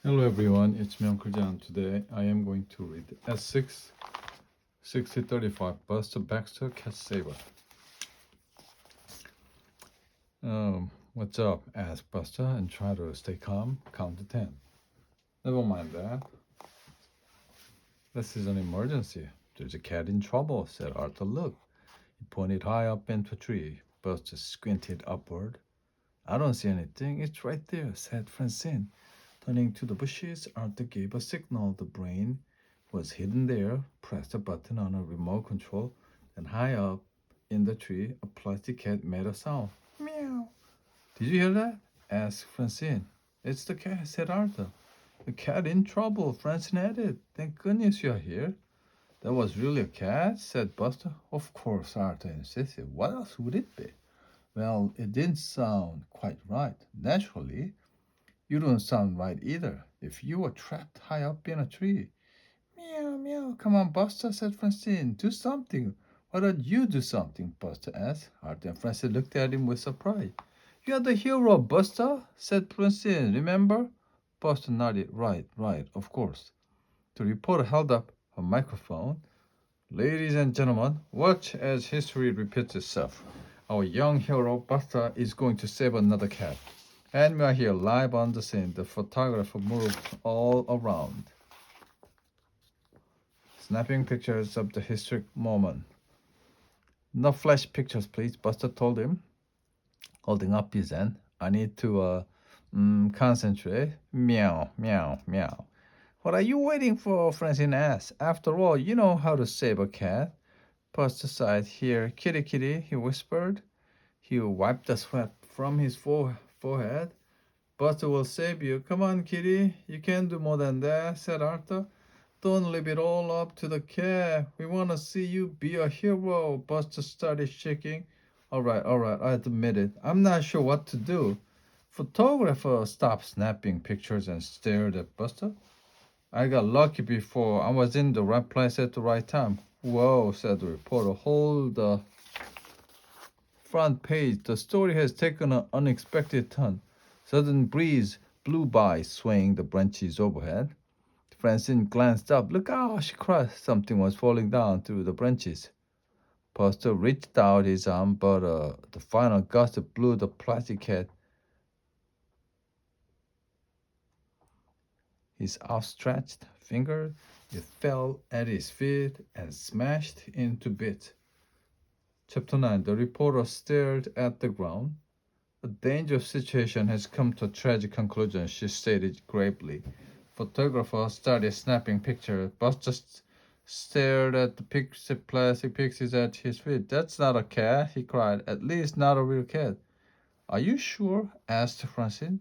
Hello everyone, it's me Uncle John. Today I am going to read S6 6035 Buster Baxter Cat Saver. What's up? Asked Buster and try to stay calm. Count to 10. Never mind that. This is an emergency. There's a cat in trouble, said Arthur. Look. He pointed high up into a tree. Buster squinted upward. I don't see anything. It's right there, said Francine. Turning to the bushes, Arthur gave a signal. The brain was hidden there, pressed a button on a remote control, and high up in the tree, a plastic cat made a sound. Meow. Did you hear that? Asked Francine. It's the cat, said Arthur. The cat in trouble, Francine added. Thank goodness you're here. That was really a cat, said Buster. Of course, Arthur insisted. What else would it be? Well, it didn't sound quite right. Naturally, you don't sound right either. If you were trapped high up in a tree. Meow, meow. Come on, Buster, said Francine. Do something. Why don't you do something? Buster asked. Arthur and Francine looked at him with surprise. You're the hero, Buster, said Francine. Remember? Buster nodded. Right, of course. The reporter held up a microphone. Ladies and gentlemen, watch as history repeats itself. Our young hero, Buster, is going to save another cat. And we are here live on the scene. The photographer moved all around, snapping pictures of the historic moment. No flash pictures, please, Buster told him, holding up his hand. I need to concentrate. Meow, meow, meow. What are you waiting for? Francine asked. After all, you know how to save a cat. Buster sighed. Here, kitty, kitty, he whispered. He wiped the sweat from his forehead. Buster will save you. Come on, kitty. You can do more than that, said Arthur. Don't leave it all up to the cat. We want to see you be a hero. Buster started shaking. All right, I admit it. I'm not sure what to do. Photographer stopped snapping pictures and stared at Buster. I got lucky before. I was in the right place at the right time. Whoa, said the reporter. Hold the front page. The story has taken an unexpected turn. Sudden breeze blew by, swaying the branches overhead. Francine glanced up. Look out, she cried. Something was falling down through the branches. Buster reached out his arm, but the final gust blew the plastic cat. His outstretched finger, it fell at his feet and smashed into bits. Chapter 9. The reporter stared at the ground. A dangerous situation has come to a tragic conclusion, she stated gravely. Photographer started snapping pictures. Buster stared at the plastic pixies at his feet. That's not a cat, he cried. At least not a real cat. Are you sure? Asked Francine.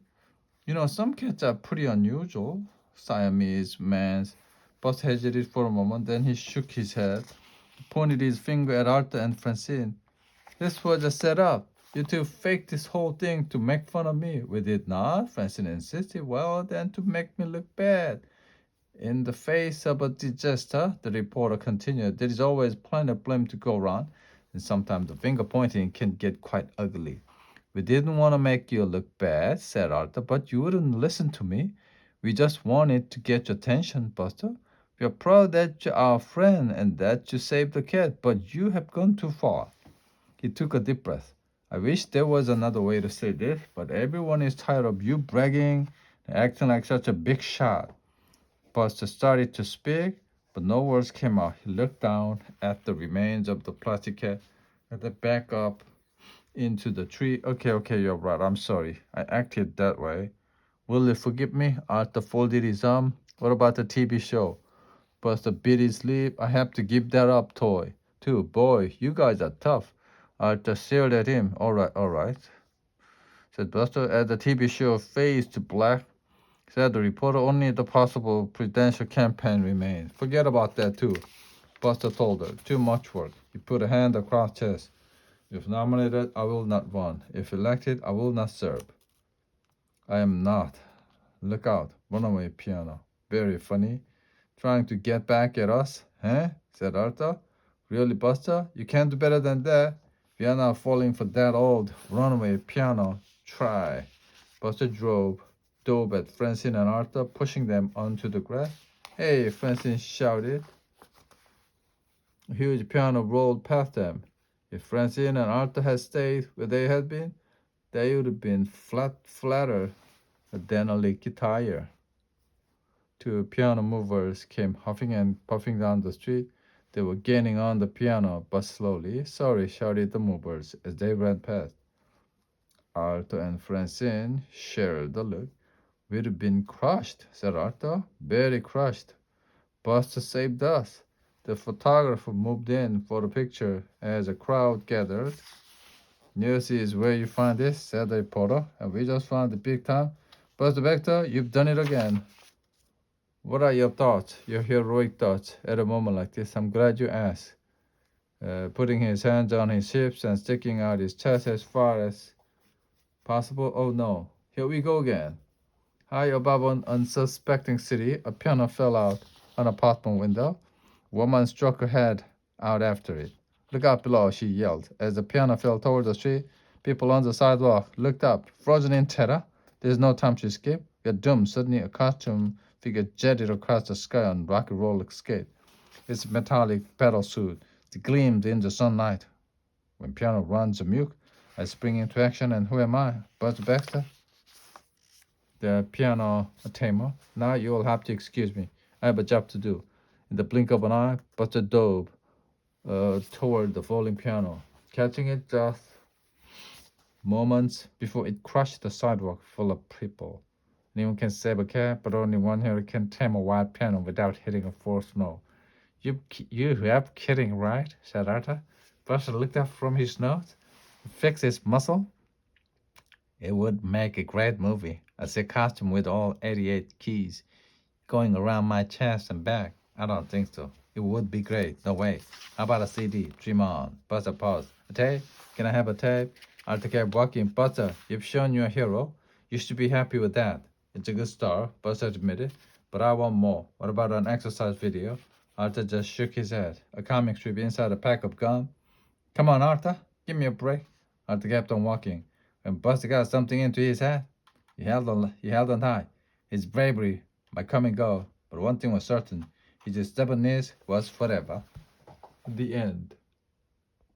You know, some cats are pretty unusual. Siamese man's. Buster hesitated for a moment, then he shook his head. He pointed his finger at Arthur and Francine. This was a setup. You two faked this whole thing to make fun of me. We did not, Francine insisted. Well, then to make me look bad. In the face of a disaster, the reporter continued, there is always plenty of blame to go around, and sometimes the finger pointing can get quite ugly. We didn't want to make you look bad, said Arthur, but you wouldn't listen to me. We just wanted to get your attention, Buster. We are proud that you're our friend and that you saved the cat, but you have gone too far. He took a deep breath. I wish there was another way to say this, but everyone is tired of you bragging and acting like such a big shot. Buster started to speak, but no words came out. He looked down at the remains of the plastic cat and then back up into the tree. Okay, you're right. I'm sorry. I acted that way. Will you forgive me? Arthur folded his arm. What about the TV show? Buster bit his lip. I have to give that up, toy. Too. Boy, you guys are tough. Arthur stared at him. All right, said Buster as the TV show fades to black. Said the reporter, only the possible presidential campaign remains. Forget about that too, Buster told her. Too much work. He put a hand across chest. If nominated, I will not run. If elected, I will not serve. I am not. Look out. Runaway piano. Very funny. Trying to get back at us, eh? Said Arthur. Really, Buster? You can't do better than that. We are not falling for that old runaway piano. Try. Buster drove dove at Francine and Arthur, pushing them onto the grass. Hey, Francine shouted. A huge piano rolled past them. If Francine and Arthur had stayed where they had been, they would have been flatter than a leaky tire. Two piano movers came huffing and puffing down the street. They were gaining on the piano, but slowly. Sorry, shouted the movers as they ran past. Arthur and Francine shared the look. We'd have been crushed, said Arthur. Very crushed. Buster saved us. The photographer moved in for the picture as a crowd gathered. News is where you find this, said the reporter, and we just found it big time. Buster Bector, you've done it again. What are your thoughts, your heroic thoughts, at a moment like this? I'm glad you asked. Putting his hands on his hips and sticking out his chest as far as possible. Oh no, here we go again. High above an unsuspecting city, a piano fell out an apartment window. A woman struck her head out after it. Look out below, she yelled. As the piano fell toward the street, people on the sidewalk looked up, frozen in terror. There's no time to escape. We're doomed. Suddenly, a costume figure jetted across the sky on rocky roller skate. Its metallic pedal suit gleamed in the sunlight. When piano runs amok, I spring into action, and who am I? Buster Baxter? The piano tamer. Now you'll have to excuse me. I have a job to do. In the blink of an eye, Buster dove toward the falling piano, catching it just moments before it crushed the sidewalk full of people. Anyone can save a cat, but only one hero can tame a wild piano without hitting a forced note. You have kidding, right? Said Arthur. Buster looked up from his notes. Fix his muscle. It would make a great movie. A sick costume with all 88 keys going around my chest and back. I don't think so. It would be great. No way. How about a CD? Dream on. Buster paused. A tape? Can I have a tape? Arthur kept walking. Buster, you've shown you're a hero. You should be happy with that. It's a good start, Buster admitted. But I want more. What about an exercise video? Arthur just shook his head. A comic strip inside a pack of gum. Come on, Arthur. Give me a break. Arthur kept on walking. When Buster got something into his head, he held on tight. His bravery might come and go, but one thing was certain. His stubbornness was forever. The end.